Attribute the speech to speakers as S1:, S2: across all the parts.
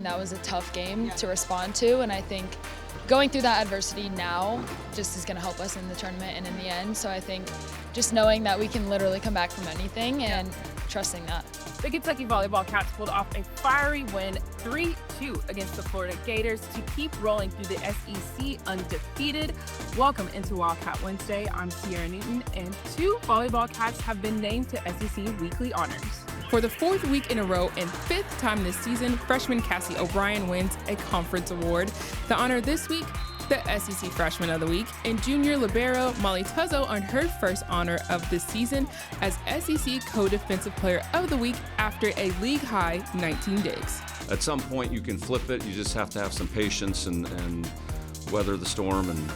S1: That was a tough game to respond to, and I think going through that adversity now just is going to help us in the tournament and in the end. So I think just knowing that we can literally come back from anything and trusting that.
S2: The Kentucky Volleyball Cats pulled off a fiery win 3-2 against the Florida Gators to keep rolling through the SEC undefeated. Welcome into Wildcat Wednesday. I'm Sierra Newton, and 2 volleyball cats have been named to SEC Weekly Honors. For the 4th week in a row and 5th time this season, freshman Kassie O'Brien wins a conference award. The honor this week, the SEC Freshman of the Week, and junior libero Molly Tuozzo earned her first honor of this season as SEC Co-Defensive Player of the Week after a league-high 19 digs.
S3: At some point you can flip it. You just have to have some patience and weather the storm, and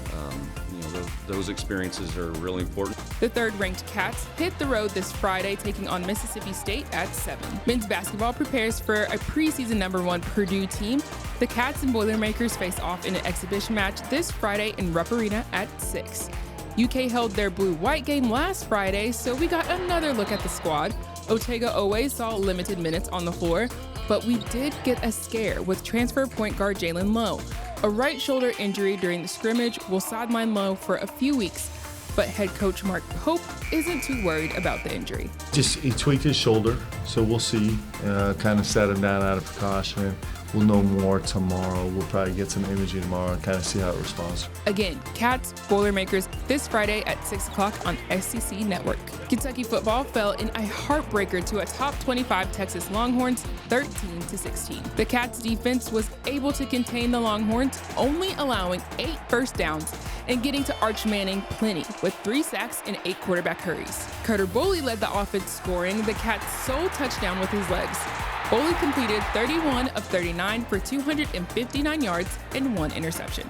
S3: those experiences are really important.
S2: The 3rd-ranked Cats hit the road this Friday, taking on Mississippi State at 7. Men's basketball prepares for a preseason #1 Purdue team. The Cats and Boilermakers face off in an exhibition match this Friday in Rupp Arena at 6. UK held their blue-white game last Friday, so we got another look at the squad. Otega always saw limited minutes on the floor, but we did get a scare with transfer point guard Jalen Lowe. A right shoulder injury during the scrimmage will sideline Lowe for a few weeks, but head coach Mark Hope isn't too worried about the injury.
S4: He tweaked his shoulder, so we'll see. Kind of set him down out of precaution. We'll know more tomorrow. We'll probably get some imaging tomorrow and kind of see how it responds.
S2: Again, Cats, Boilermakers this Friday at 6 o'clock on SEC Network. Kentucky football fell in a heartbreaker to a top 25 Texas Longhorns, 13-16. The Cats defense was able to contain the Longhorns, only allowing 8 first downs and getting to Arch Manning plenty with 3 sacks and 8 quarterback hurries. Carter Boley led the offense, scoring the Cats' sole touchdown with his legs. Boley completed 31 of 39 for 259 yards and 1 interception.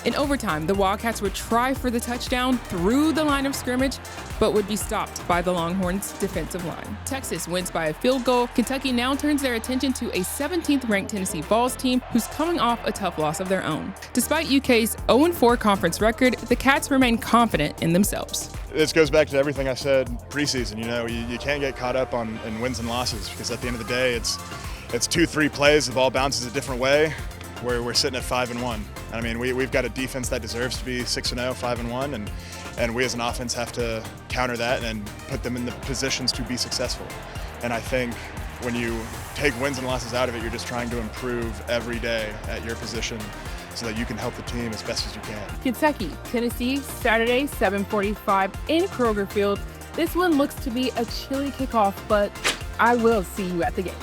S2: In overtime, the Wildcats would try for the touchdown through the line of scrimmage, but would be stopped by the Longhorns' defensive line. Texas wins by a field goal. Kentucky now turns their attention to a 17th-ranked Tennessee Vols team who's coming off a tough loss of their own. Despite UK's 0-4 conference record, the Cats remain confident in themselves.
S5: This goes back to everything I said preseason. You can't get caught up in wins and losses, because at the end of the day, it's 2-3 plays, the ball bounces a different way. We're sitting at 5-1. I mean, we've got a defense that deserves to be 6-0, 5-1, and we as an offense have to counter that and put them in the positions to be successful. And I think when you take wins and losses out of it, you're just trying to improve every day at your position so that you can help the team as best as you can.
S2: Kentucky, Tennessee, Saturday, 7:45 in Kroger Field. This one looks to be a chilly kickoff, but I will see you at the game.